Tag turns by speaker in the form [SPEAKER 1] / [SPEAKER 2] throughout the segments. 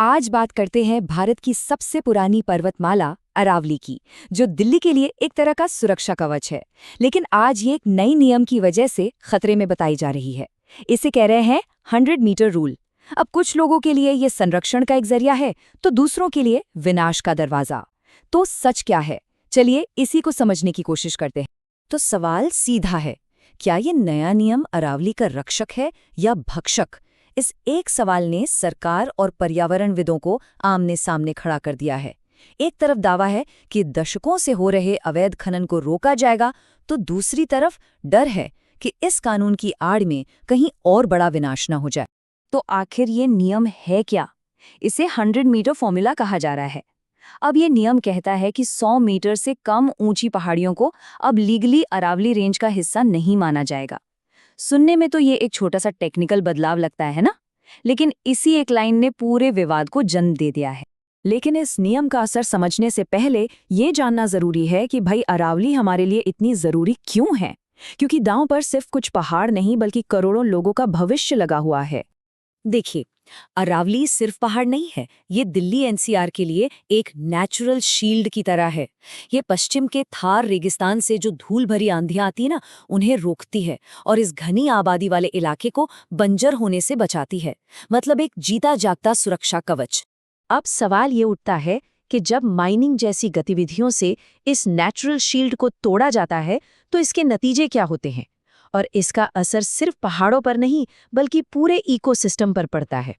[SPEAKER 1] आज बात करते हैं भारत की सबसे पुरानी पर्वतमाला अरावली की, जो दिल्ली के लिए एक तरह का सुरक्षा कवच है। लेकिन आज ये एक नई नियम की वजह से खतरे में बताई जा रही है। इसे कह रहे हैं 100 मीटर रूल। अब कुछ लोगों के लिए ये संरक्षण का एक जरिया है, तो दूसरों के लिए विनाश का दरवाजा। तो सच क्या है, चलिए इसी को समझने की कोशिश करते हैं। तो सवाल सीधा है, क्या ये नया नियम अरावली का रक्षक है या भक्षक? इस एक सवाल ने सरकार और पर्यावरणविदों को आमने सामने खड़ा कर दिया है। एक तरफ दावा है कि दशकों से हो रहे अवैध खनन को रोका जाएगा, तो दूसरी तरफ डर है कि इस कानून की आड़ में कहीं और बड़ा विनाश न हो जाए। तो आखिर ये नियम है क्या? इसे 100 मीटर फॉर्मूला कहा जा रहा है। अब ये नियम कहता है कि 100 मीटर से कम ऊंची पहाड़ियों को अब लीगली अरावली रेंज का हिस्सा नहीं माना जाएगा। सुनने में तो ये एक छोटा सा टेक्निकल बदलाव लगता है ना, लेकिन इसी एक लाइन ने पूरे विवाद को जन्म दे दिया है। लेकिन इस नियम का असर समझने से पहले ये जानना जरूरी है कि भाई अरावली हमारे लिए इतनी जरूरी क्यों है, क्योंकि दांव पर सिर्फ कुछ पहाड़ नहीं बल्कि करोड़ों लोगों का भविष्य लगा हुआ है। देखिए, अरावली सिर्फ पहाड़ नहीं है, ये दिल्ली एनसीआर के लिए एक नेचुरल शील्ड की तरह है। ये पश्चिम के थार रेगिस्तान से जो धूल भरी आंधियां आती है ना, उन्हें रोकती है और इस घनी आबादी वाले इलाके को बंजर होने से बचाती है। मतलब एक जीता जागता सुरक्षा कवच। अब सवाल ये उठता है कि जब माइनिंग जैसी गतिविधियों से इस नेचुरल शील्ड को तोड़ा जाता है, तो इसके नतीजे क्या होते हैं? और इसका असर सिर्फ पहाड़ों पर नहीं बल्कि पूरे इकोसिस्टम पर पड़ता है।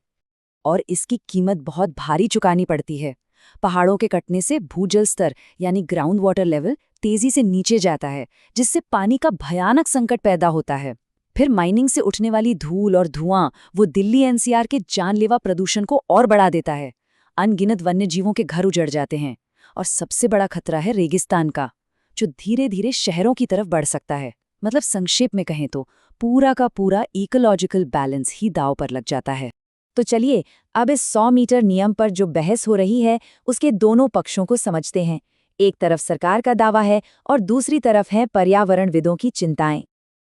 [SPEAKER 1] और इसकी कीमत बहुत भारी चुकानी पड़ती है। पहाड़ों के कटने से भूजल स्तर यानी ग्राउंड वाटर लेवल तेजी से नीचे जाता है, जिससे पानी का भयानक संकट पैदा होता है। फिर माइनिंग से उठने वाली धूल और धुआं वो दिल्ली एनसीआर के जानलेवा प्रदूषण को और बढ़ा देता है। अनगिनत वन्य जीवों के घर उजड़ जाते हैं। और सबसे बड़ा खतरा है रेगिस्तान का, जो धीरे धीरे शहरों की तरफ बढ़ सकता है। मतलब संक्षेप में कहें तो पूरा का पूरा इकोलॉजिकल बैलेंस ही दांव पर लग जाता है। तो चलिए अब इस 100 मीटर नियम पर जो बहस हो रही है, उसके दोनों पक्षों को समझते हैं। एक तरफ सरकार का दावा है और दूसरी तरफ है पर्यावरणविदों की चिंताएं।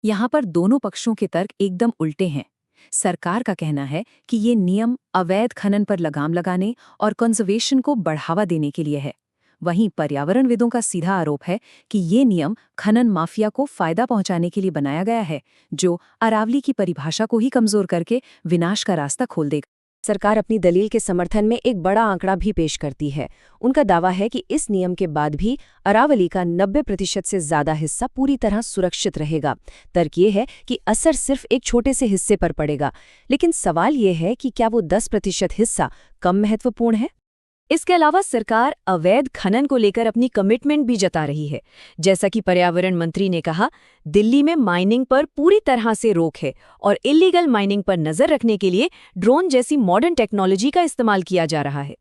[SPEAKER 1] यहाँ पर दोनों पक्षों के तर्क एकदम उल्टे हैं। सरकार का कहना है कि ये नियम अवैध खनन पर लगाम लगाने और कंजर्वेशन को बढ़ावा देने के लिए है। वहीं पर्यावरणविदों का सीधा आरोप है कि ये नियम खनन माफिया को फायदा पहुंचाने के लिए बनाया गया है, जो अरावली की परिभाषा को ही कमजोर करके विनाश का रास्ता खोल देगा। सरकार अपनी दलील के समर्थन में एक बड़ा आंकड़ा भी पेश करती है। उनका दावा है कि इस नियम के बाद भी अरावली का 90% से ज्यादा हिस्सा पूरी तरह सुरक्षित रहेगा। तर्क ये है कि असर सिर्फ एक छोटे से हिस्से पर पड़ेगा। लेकिन सवाल ये है कि क्या वो 10% हिस्सा कम महत्वपूर्ण है? इसके अलावा सरकार अवैध खनन को लेकर अपनी कमिटमेंट भी जता रही है। जैसा कि पर्यावरण मंत्री ने कहा, दिल्ली में माइनिंग पर पूरी तरह से रोक है और इलीगल माइनिंग पर नजर रखने के लिए ड्रोन जैसी मॉडर्न टेक्नोलॉजी का इस्तेमाल किया जा रहा है।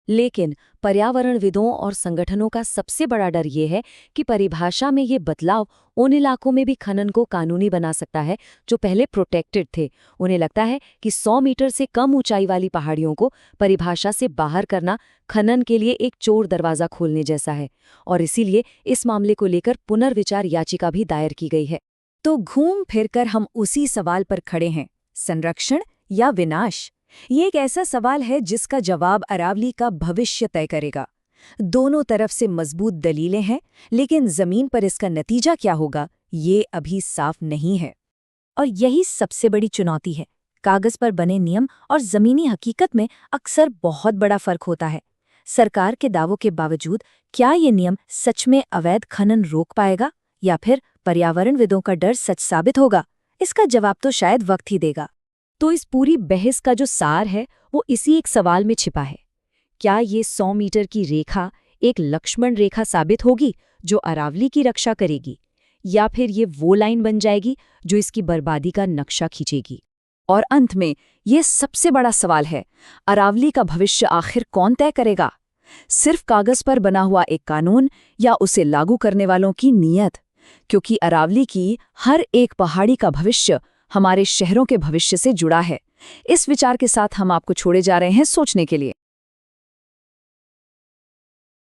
[SPEAKER 1] लेकिन पर्यावरणविदों और संगठनों का सबसे बड़ा डर ये है कि परिभाषा में ये बदलाव उन इलाकों में भी खनन को कानूनी बना सकता है जो पहले प्रोटेक्टेड थे। उन्हें लगता है कि 100 मीटर से कम ऊंचाई वाली पहाड़ियों को परिभाषा से बाहर करना खनन के लिए एक चोर दरवाजा खोलने जैसा है, और इसीलिए इस मामले को लेकर पुनर्विचार याचिका भी दायर की गई है। तो घूम फिरकर हम उसी सवाल पर खड़े हैं, संरक्षण या विनाश? ये एक ऐसा सवाल है जिसका जवाब अरावली का भविष्य तय करेगा। दोनों तरफ से मजबूत दलीलें हैं, लेकिन जमीन पर इसका नतीजा क्या होगा, ये अभी साफ नहीं है। और यही सबसे बड़ी चुनौती है। कागज पर बने नियम और जमीनी हकीकत में अक्सर बहुत बड़ा फर्क होता है। सरकार के दावों के बावजूद क्या ये नियम सच में अवैध खनन रोक पाएगा, या फिर पर्यावरणविदों का डर सच साबित होगा? इसका जवाब तो शायद वक्त ही देगा। तो इस पूरी बहस का जो सार है वो इसी एक सवाल में छिपा है। क्या ये 100 मीटर की रेखा एक लक्ष्मण रेखा साबित होगी जो अरावली की रक्षा करेगी, या फिर ये वो लाइन बन जाएगी जो इसकी बर्बादी का नक्शा खींचेगी? और अंत में ये सबसे बड़ा सवाल है, अरावली का भविष्य आखिर कौन तय करेगा? सिर्फ कागज पर बना हुआ एक कानून या उसे लागू करने वालों की नीयत? क्योंकि अरावली की हर एक पहाड़ी का भविष्य हमारे शहरों के भविष्य से जुड़ा है। इस विचार के साथ हम आपको छोड़े जा रहे हैं सोचने के लिए।